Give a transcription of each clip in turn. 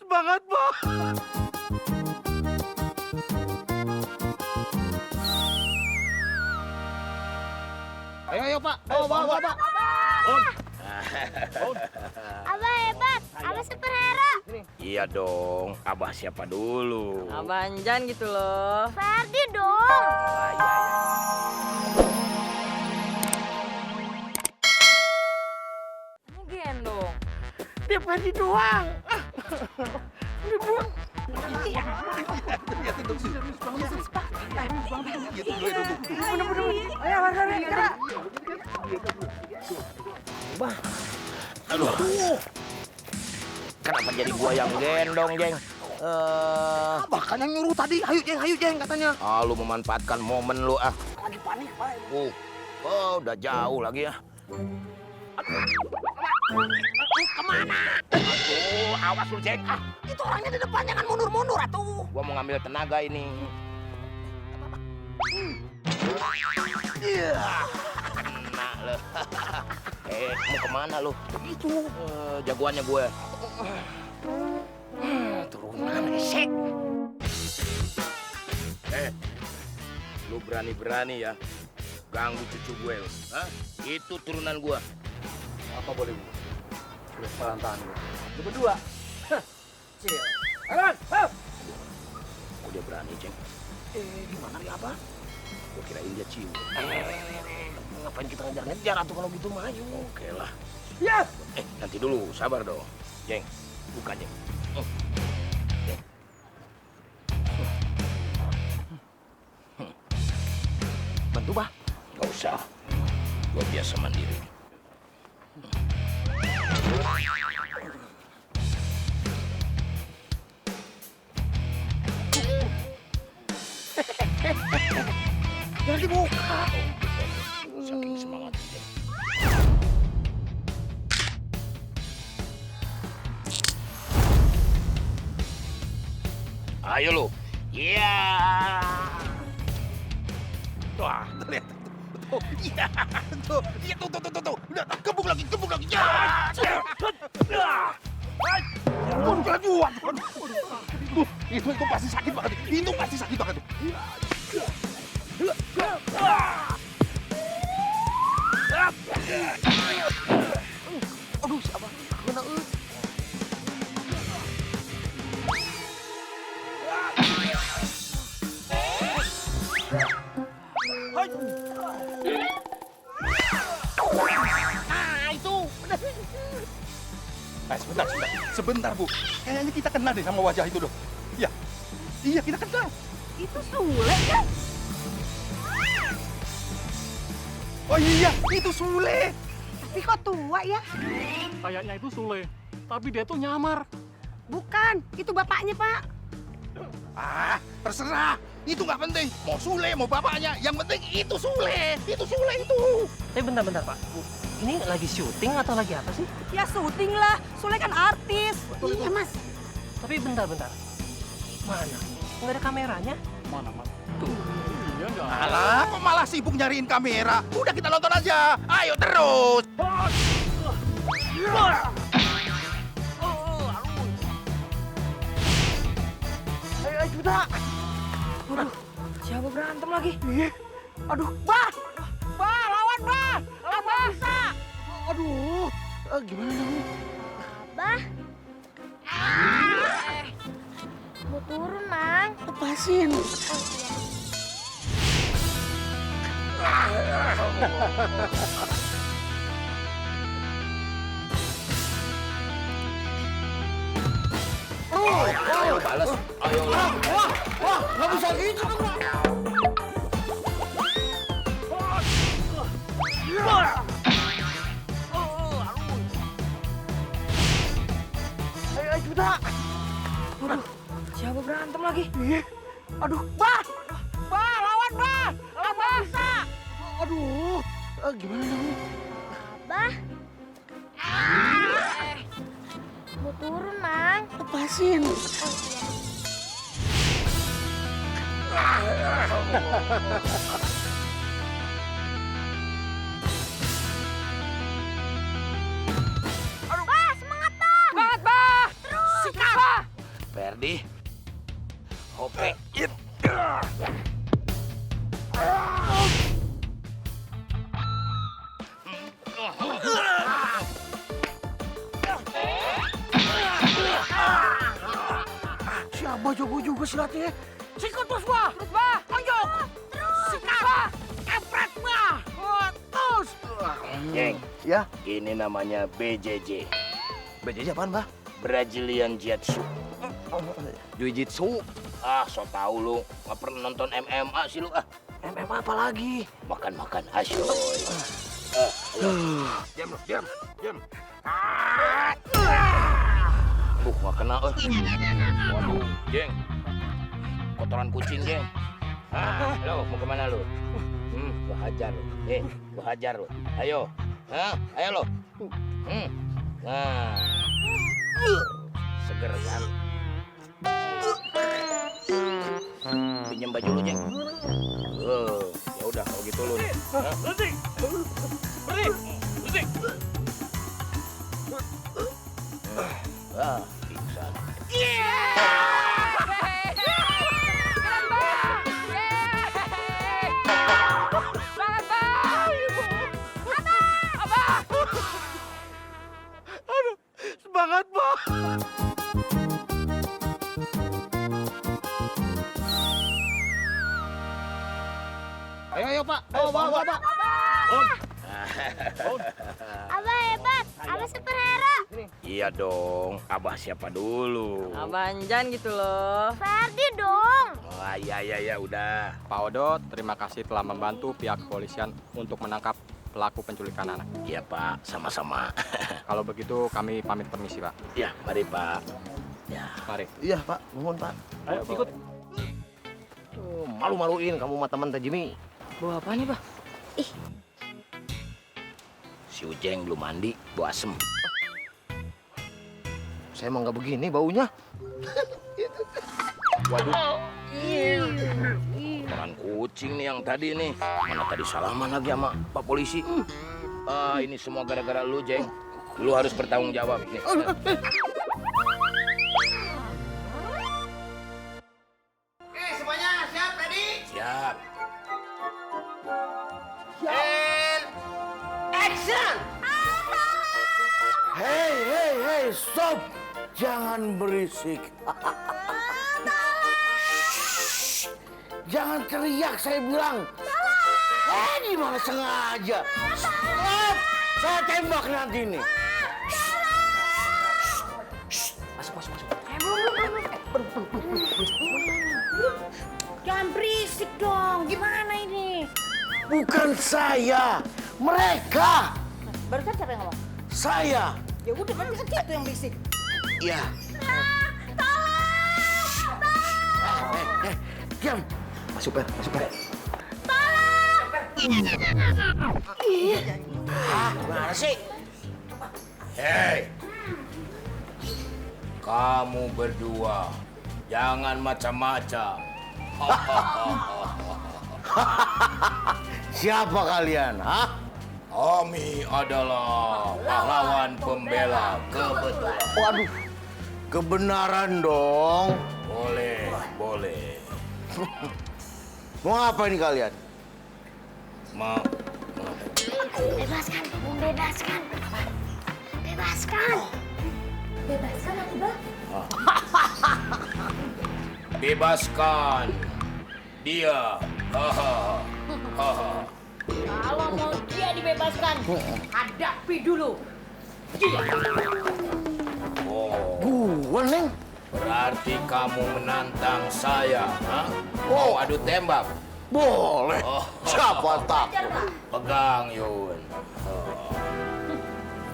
banget, Bang. Ayo, Pak. Bawa, Pak. Abah hebat, Abah superhero. Iya dong, Abah siapa dulu? Abah Anjan gitu loh. Ferdi dong. Ini gendong. Dia Ferdi doang. Aduh. Kenapa jadi gua yang gendong, Jeng? Abah kan yang nyuruh tadi. Ayo, Jeng, katanya. Lu memanfaatkan momen lu, ah. Lagi panik, Pak. Udah jauh lagi ya. Kemana? Aduh, awas lu, Jeng. Itu orangnya di depan, jangan mundur-mundur, atuh. Gua mau ngambil tenaga ini. Kena lu. Mau kemana lu? Itu. Jagoannya gue. Turunan esek. Lu berani-berani ya ganggu cucu gue lu. Hah? Itu turunan gue. Apa boleh, Bu? Udah sepalan tangan gue. Lu berdua. Cil. Alan, Udah berani, Ceng. Gimana nih, Abah? Gue kirain dia cium. Ngapain kita ngejar-ngejar atau kalau gitu mah ayo. Oke lah. Ya. Nanti dulu, sabar dong. Jeng, buka, Jeng. Jeng. Bantu, Bah. Gak usah. Gue biasa mandiri. Jangan dibuka. Saking semangat. Ayo lu. Iya. Wah, lihat. Tuh, iya. Tuh, iya, tuh. Udah, gebuk lagi. Ya. Kejuan. Itu pasti sakit banget. Itu pasti sakit banget. Aduh, siapa? Kena Sebentar, Bu. Kayaknya kita kenal deh sama wajah itu, dong. Iya. Iya, kita kenal. Itu Sule kan? Oh iya, itu Sule. Tapi kok tua ya? Kayaknya itu Sule, tapi dia tuh nyamar. Bukan, itu bapaknya, Pak. Terserah. Itu nggak penting. Mau Sule, mau bapaknya. Yang penting itu Sule. Itu Sule itu. Tapi bentar, Pak. Ini lagi syuting atau lagi apa sih? Ya syuting lah, Sule kan artis. Iya, Mas. Tapi bentar. Mana? Nggak ada kameranya? Mana? Tuh. Iya nggak? Alah, kok malah sibuk nyariin kamera? Udah kita nonton aja. Ayo terus. Ayo, Juta. Aduh, siapa berantem lagi? Aduh, Bah! Bah, lawan, Bah! Lawan, Bah! Bisa! Aduh, gimana dong? Abah. Mau turun, Mang. Lepasin. Ayo balas. Ayo. Wah, nggak bisa gitu dong. Ayo, Juta. Aduh, siapa berantem lagi? Aduh, Bah! Bah, lawan, Bah! Lawan, Bah! Bisa! Aduh, gimana dong? Abah. Mau turun, Mang. Lepasin. Bah, semangat, Bang. Semangat, Bah! Terus. Sikat, Bah! Bah jago juga silatnya. Sikut terus, Bah. Terus, Bah. Tonjok. Sikat, Bah. Kepret, Bah. Terus. Jeng, Ya. ini namanya BJJ. BJJ apaan, Bah? Brazilian Jiu-Jitsu. Jiu-jitsu. Ah, so tau lu. Nggak pernah nonton MMA sih lu. Ah, MMA apa lagi? makan-makan asyik. Diam lu, diam. Nggak kena. Waduh, Jeng. Kotoran kucing, Jeng. Lo mau kemana lu? Gua hajar lu. Gua hajar lu. Ayo. Ayo lo. Nah. Seger kan? Pinjam baju lu, Jeng. Ya udah kalau gitu lu. Berhenti. Pingsan. Semangat, Bah. Ayo, Pak. Bawa, Pak. Abah hebat. Abah superhero. Iya dong, Abah siapa dulu? Abang Jan gitu loh. Ferdi dong. Oh, iya, udah. Pak Odo, terima kasih telah membantu pihak kepolisian untuk menangkap pelaku penculikan anak. Iya, Pak, sama-sama. Kalau begitu kami pamit permisi, Pak. Ya, mari, Pak. Ya, Mari. Iya, Pak. Mohon, Pak. Ayo ikut. Malu-maluin kamu sama teman Teh Jimmy. Bawa apa nih, Bah? si Ujeng belum mandi, bau asem. Saya emang nggak begini baunya. Waduh. Kotoran kucing nih yang tadi nih. Mana tadi salaman lagi sama Pak Polisi. Ini semua gara-gara lu, Jeng. Lu harus bertanggung jawab nih. Oke, semuanya siap, ready? Siap. And action! Hey, stop! Jangan berisik. Shh. Jangan teriak, saya bilang. Gimana sengaja? Stop! Saya tembak nanti nih. Masuk. Jangan berisik dong. Gimana ini? Bukan saya, mereka. Barusan siapa yang ngomong? Saya. Ya udah berarti kan dia tuh yang berisik. Iya. Diam. Masuk, Per. Gimana sih? Hei, kamu berdua jangan macam-macam. Siapa kalian, ha? Kami adalah pahlawan pembela kebetulan. Waduh, kebenaran dong. Boleh. Mau apa ini kalian? Mau Bebaskan aku, Bang. bebaskan dia. Kalau mau dia dibebaskan, hadapi dulu. Oh, Gua, Neng. berarti kamu menantang saya, ha? Mau adu tembak? Boleh. Oh. Siapa takut? Pegang, Yun.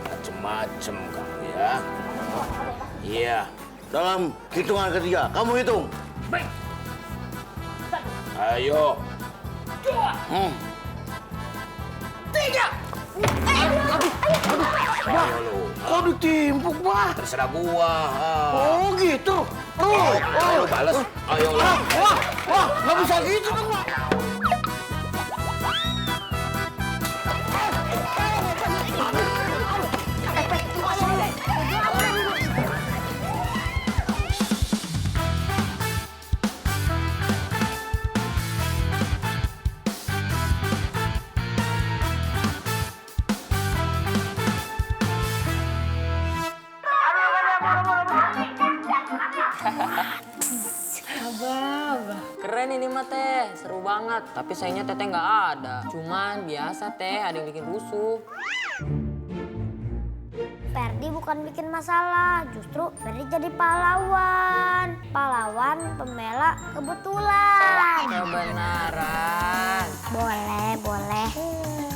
Macem-macem kamu ya. Iya. Dalam hitungan ketiga, kamu hitung. Ayo. Ayo lu. Kok ditimpuk, Bah? Terserah gua. Oh, gitu. Ayo balas. Ayo lu. Wah, nggak bisa gitu dong, Bah. seru banget. Tapi sayangnya Teteh nggak ada. Cuman biasa Teh, ada yang bikin rusuh. Ferdi bukan bikin masalah, justru Ferdi jadi pahlawan. Pahlawan pembela kebetulan. Kebenaran. Boleh, boleh.